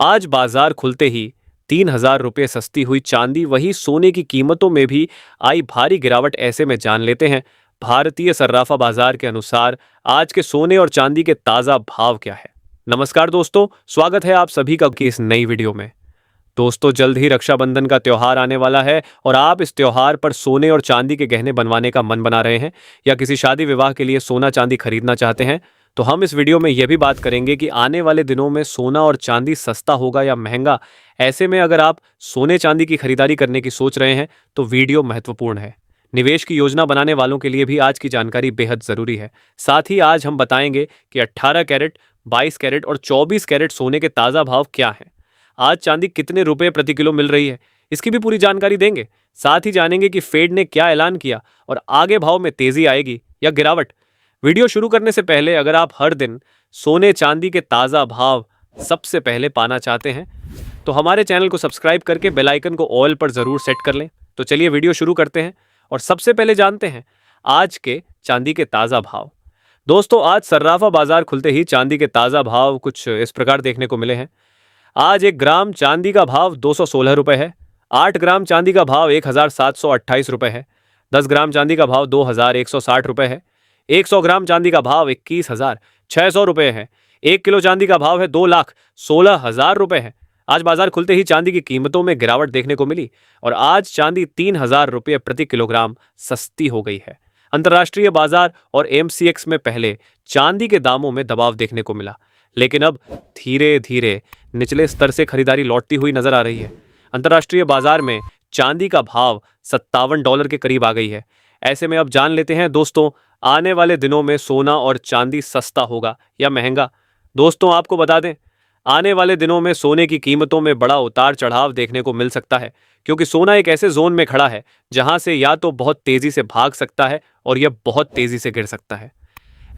आज बाजार खुलते ही 3,000 रुपये सस्ती हुई चांदी वही सोने की कीमतों में भी आई भारी गिरावट। ऐसे में जान लेते हैं भारतीय सर्राफा बाजार के अनुसार आज के सोने और चांदी के ताजा भाव क्या है। नमस्कार दोस्तों, स्वागत है आप सभी का की इस नई वीडियो में। दोस्तों, जल्द ही रक्षाबंधन का त्योहार आने वाला है और आप इस त्योहार पर सोने और चांदी के गहने बनवाने का मन बना रहे हैं या किसी शादी विवाह के लिए सोना चांदी खरीदना चाहते हैं, तो हम इस वीडियो में यह भी बात करेंगे कि आने वाले दिनों में सोना और चांदी सस्ता होगा या महंगा। ऐसे में अगर आप सोने चांदी की खरीदारी करने की सोच रहे हैं तो वीडियो महत्वपूर्ण है। निवेश की योजना बनाने वालों के लिए भी आज की जानकारी बेहद जरूरी है। साथ ही आज हम बताएंगे कि 18 कैरेट, 22 कैरेट और 24 कैरेट सोने के ताजा भाव क्या हैं। आज चांदी कितने रुपए प्रति किलो मिल रही है, इसकी भी पूरी जानकारी देंगे। साथ ही जानेंगे कि फेड ने क्या ऐलान किया और आगे भाव में तेजी आएगी या गिरावट। वीडियो शुरू करने से पहले अगर आप हर दिन सोने चांदी के ताज़ा भाव सबसे पहले पाना चाहते हैं तो हमारे चैनल को सब्सक्राइब करके बेल आइकन को ऑल पर ज़रूर सेट कर लें। तो चलिए वीडियो शुरू करते हैं और सबसे पहले जानते हैं आज के चांदी के ताज़ा भाव। दोस्तों, आज सर्राफा बाजार खुलते ही चांदी के ताज़ा भाव कुछ इस प्रकार देखने को मिले हैं। आज 1 ग्राम चांदी का भाव 216 रुपये है। 8 ग्राम चांदी का भाव 1,728 रुपये है। 10 ग्राम चांदी का भाव 2,160 रुपये है। 100 ग्राम चांदी का भाव 21,600 रुपये है। 1 किलो चांदी का भाव है 2,16,000 रुपये है। आज बाजार खुलते ही चांदी की कीमतों में गिरावट देखने को मिली और आज चांदी 3,000 रुपये प्रति किलोग्राम सस्ती हो गई है। अंतर्राष्ट्रीय बाजार और एमसीएक्स में पहले चांदी के दामों में दबाव देखने को मिला, लेकिन अब धीरे धीरे निचले स्तर से खरीदारी लौटती हुई नजर आ रही है। अंतर्राष्ट्रीय बाजार में चांदी का भाव $57 के करीब आ गई है। ऐसे में अब जान लेते हैं दोस्तों, आने वाले दिनों में सोना और चांदी सस्ता होगा या महंगा। दोस्तों, आपको बता दें, आने वाले दिनों में सोने की कीमतों में बड़ा उतार चढ़ाव देखने को मिल सकता है, क्योंकि सोना एक ऐसे जोन में खड़ा है जहां से या तो बहुत तेजी से भाग सकता है और यह बहुत तेजी से गिर सकता है।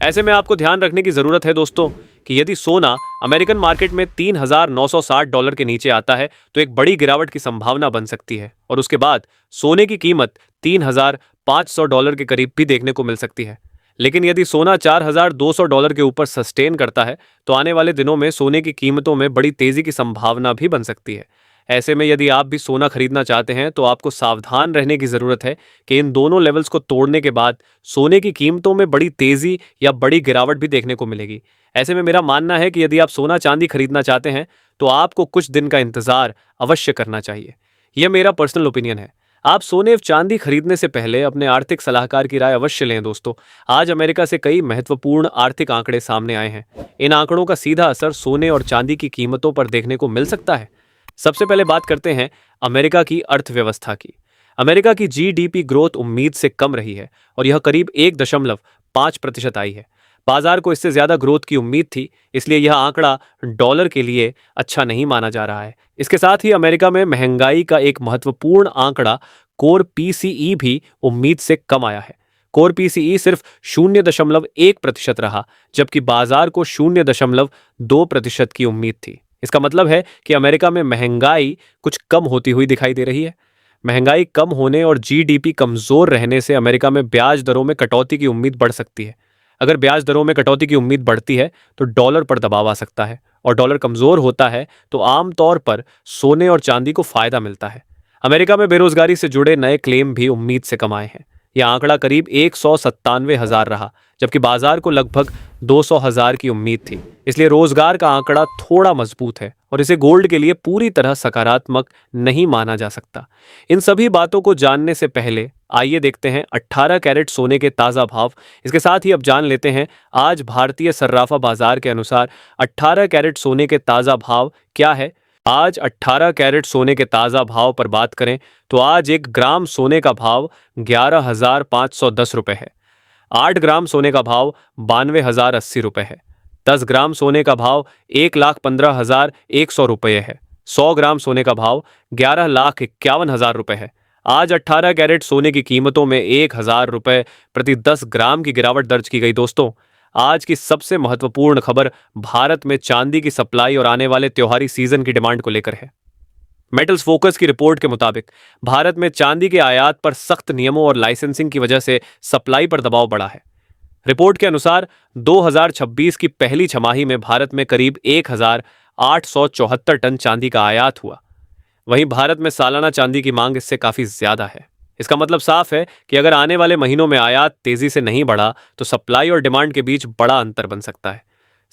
ऐसे में आपको ध्यान रखने की जरूरत है दोस्तों कि यदि सोना अमेरिकन मार्केट में $3,960 के नीचे आता है तो एक बड़ी गिरावट की संभावना बन सकती है और उसके बाद सोने की कीमत $3,500 के करीब भी देखने को मिल सकती है। लेकिन यदि सोना $4,200 के ऊपर सस्टेन करता है तो आने वाले दिनों में सोने की कीमतों में बड़ी तेजी की संभावना भी बन सकती है। ऐसे में यदि आप भी सोना खरीदना चाहते हैं तो आपको सावधान रहने की जरूरत है कि इन दोनों लेवल्स को तोड़ने के बाद सोने की कीमतों में बड़ी तेजी या बड़ी गिरावट भी देखने को मिलेगी। ऐसे में मेरा मानना है कि यदि आप सोना चांदी खरीदना चाहते हैं तो आपको कुछ दिन का इंतजार अवश्य करना चाहिए। यह मेरा पर्सनल ओपिनियन है। आप सोने चांदी खरीदने से पहले अपने आर्थिक सलाहकार की राय अवश्य लें दोस्तों। आज अमेरिका से कई महत्वपूर्ण आर्थिक आंकड़े सामने आए हैं। इन आंकड़ों का सीधा असर सोने और चांदी की कीमतों पर देखने को मिल सकता है। सबसे पहले बात करते हैं अमेरिका की अर्थव्यवस्था की। अमेरिका की जीडीपी ग्रोथ उम्मीद से कम रही है और यह करीब 1.5% आई है। बाजार को इससे ज्यादा ग्रोथ की उम्मीद थी, इसलिए यह आंकड़ा डॉलर के लिए अच्छा नहीं माना जा रहा है। इसके साथ ही अमेरिका में महंगाई का एक महत्वपूर्ण आंकड़ा कोर पीसीई भी उम्मीद से कम आया है। कोर पीसीई सिर्फ 0.1% रहा, जबकि बाजार को 0.2% की उम्मीद थी। इसका मतलब है कि अमेरिका में महंगाई कुछ कम होती हुई दिखाई दे रही है। महंगाई कम होने और जीडीपी कमजोर रहने से अमेरिका में ब्याज दरों में कटौती की उम्मीद बढ़ सकती है। अगर ब्याज दरों में कटौती की उम्मीद बढ़ती है तो डॉलर पर दबाव आ सकता है और डॉलर कमजोर होता है तो आमतौर पर सोने और चांदी को फायदा मिलता है। अमेरिका में बेरोजगारी से जुड़े नए क्लेम भी उम्मीद से कम आए हैं। यह आंकड़ा करीब 197,000 रहा, जबकि बाजार को लगभग 200,000 की उम्मीद थी। इसलिए रोजगार का आंकड़ा थोड़ा मजबूत है और इसे गोल्ड के लिए पूरी तरह सकारात्मक नहीं माना जा सकता। इन सभी बातों को जानने से पहले आइए देखते हैं 18 कैरेट सोने के ताज़ा भाव। इसके साथ ही अब जान लेते हैं आज भारतीय सर्राफा बाजार के अनुसार 18 कैरेट सोने के ताज़ा भाव क्या है। आज 18 कैरेट सोने के ताज़ा भाव पर बात करें तो आज 1 ग्राम सोने का भाव 11,510 रुपये है। 8 ग्राम सोने का भाव 92,080 रुपये है। 10 ग्राम सोने का भाव 1,15,100 रुपये है। 100 ग्राम सोने का भाव 11,51,000 रुपये है। आज 18 कैरेट सोने की कीमतों में 1,000 रुपये प्रति 10 ग्राम की गिरावट दर्ज की गई। दोस्तों, आज की सबसे महत्वपूर्ण खबर भारत में चांदी की सप्लाई और आने वाले त्योहारी सीजन की डिमांड को लेकर है। मेटल्स फोकस की रिपोर्ट के मुताबिक भारत में चांदी के आयात पर सख्त नियमों और लाइसेंसिंग की वजह से सप्लाई पर दबाव बढ़ा है। रिपोर्ट के अनुसार 2026 की पहली छमाही में भारत में करीब 874 टन चांदी का आयात हुआ। वहीं भारत में सालाना चांदी की मांग इससे काफी ज्यादा है। इसका मतलब साफ है कि अगर आने वाले महीनों में आयात तेजी से नहीं बढ़ा तो सप्लाई और डिमांड के बीच बड़ा अंतर बन सकता है।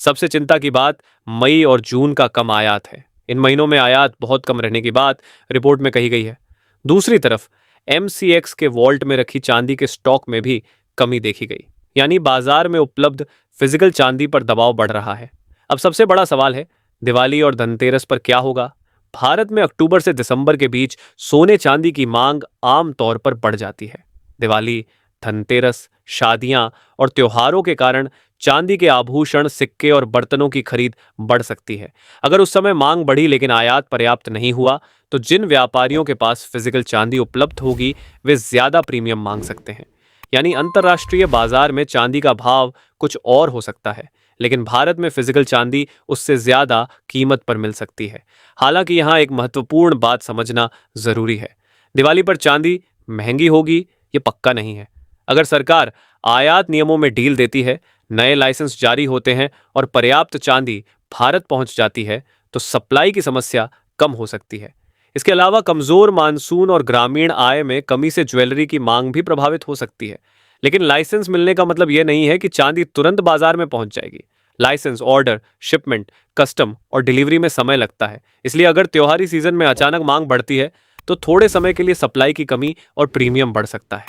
सबसे चिंता की बात मई और जून का कम आयात है। इन महीनों में आयात बहुत कम रहने की बात रिपोर्ट में कही गई है। दूसरी तरफ एमसीएक्स के वॉल्ट में रखी चांदी के स्टॉक में भी कमी देखी गई, यानी बाजार में उपलब्ध फिजिकल चांदी पर दबाव बढ़ रहा है। अब सबसे बड़ा सवाल है, दिवाली और धनतेरस पर क्या होगा? भारत में अक्टूबर से दिसंबर के बीच सोने चांदी की मांग आम तौर पर बढ़ जाती है। दिवाली, धनतेरस, शादियां और त्योहारों के कारण चांदी के आभूषण, सिक्के और बर्तनों की खरीद बढ़ सकती है। अगर उस समय मांग बढ़ी लेकिन आयात पर्याप्त नहीं हुआ तो जिन व्यापारियों के पास फिजिकल चांदी उपलब्ध होगी वे ज्यादा प्रीमियम मांग सकते हैं। यानी अंतर्राष्ट्रीय बाजार में चांदी का भाव कुछ और हो सकता है, लेकिन भारत में फिजिकल चांदी उससे ज्यादा कीमत पर मिल सकती है। हालांकि यहाँ एक महत्वपूर्ण बात समझना जरूरी है, दिवाली पर चांदी महंगी होगी ये पक्का नहीं है। अगर सरकार आयात नियमों में ढील देती है, नए लाइसेंस जारी होते हैं और पर्याप्त चांदी भारत पहुंच जाती है तो सप्लाई की समस्या कम हो सकती है। इसके अलावा कमजोर मानसून और ग्रामीण आय में कमी से ज्वेलरी की मांग भी प्रभावित हो सकती है। लेकिन लाइसेंस मिलने का मतलब यह नहीं है कि चांदी तुरंत बाजार में पहुंच जाएगी। लाइसेंस, ऑर्डर, शिपमेंट, कस्टम और डिलीवरी में समय लगता है। इसलिए अगर त्योहारी सीजन में अचानक मांग बढ़ती है तो थोड़े समय के लिए सप्लाई की कमी और प्रीमियम बढ़ सकता है।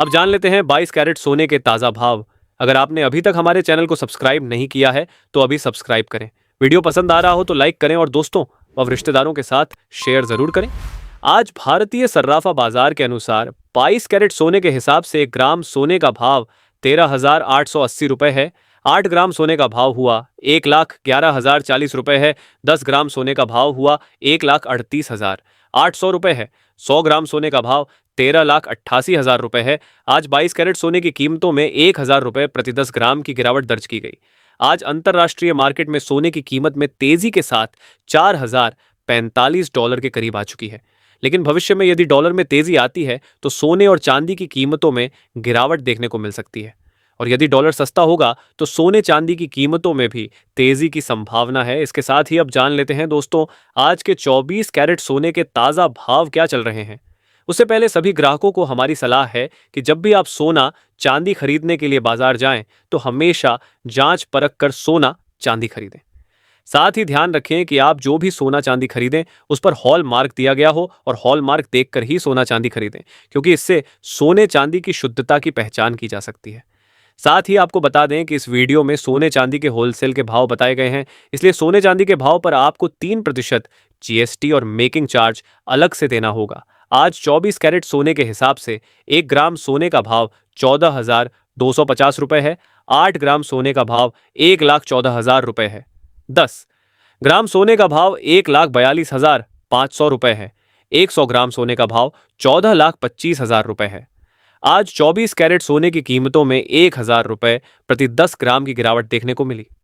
अब जान लेते हैं 22 कैरेट सोने के ताजा भाव। अगर आपने अभी तक हमारे चैनल को सब्सक्राइब नहीं किया है तो अभी सब्सक्राइब करें। वीडियो पसंद आ रहा हो तो लाइक करें और दोस्तों व रिश्तेदारों के साथ शेयर जरूर करें। आज भारतीय सर्राफा बाजार के अनुसार 22 कैरेट सोने के हिसाब से 1 ग्राम सोने का भाव 13,880 रुपए है। 8 ग्राम सोने का भाव हुआ 1,11,040 रुपए है। 10 ग्राम सोने का भाव हुआ 1,38,800 रुपए है। 100 ग्राम सोने का भाव 13,88,000 रुपए है। आज 22 कैरेट सोने की कीमतों में 1,000 रुपए प्रति 10 ग्राम की गिरावट दर्ज की गई। आज अंतर्राष्ट्रीय मार्केट में सोने की कीमत में तेजी के साथ $4,045 के करीब आ चुकी है। लेकिन भविष्य में यदि डॉलर में तेजी आती है तो सोने और चांदी की कीमतों में गिरावट देखने को मिल सकती है। और यदि डॉलर सस्ता होगा तो सोने चांदी की कीमतों में भी तेजी की संभावना है। इसके साथ ही अब जान लेते हैं दोस्तों, आज के 24 कैरेट सोने के ताजा भाव क्या चल रहे हैं। उससे पहले सभी ग्राहकों को हमारी सलाह है कि जब भी आप सोना चांदी खरीदने के लिए बाजार जाएं तो हमेशा जांच परख कर सोना चांदी खरीदें। साथ ही ध्यान रखें कि आप जो भी सोना चांदी खरीदें उस पर हॉल मार्क दिया गया हो और हॉल मार्क देखकर ही सोना चांदी खरीदें, क्योंकि इससे सोने चांदी की शुद्धता की पहचान की जा सकती है। साथ ही आपको बता दें कि इस वीडियो में सोने चांदी के होलसेल के भाव बताए गए हैं, इसलिए सोने चांदी के भाव पर आपको 3% जीएसटी और मेकिंग चार्ज अलग से देना होगा। आज 24 कैरेट सोने के हिसाब से 1 ग्राम सोने का भाव 14,250 रुपए है। 8 ग्राम सोने का भाव 1,14,000 रुपए है। 10 ग्राम सोने का भाव 1,42,500 रुपए है। 100 ग्राम सोने का भाव 14,25,000 रुपए है। आज 24 कैरेट सोने की कीमतों में 1,000 रुपए प्रति 10 ग्राम की गिरावट देखने को मिली।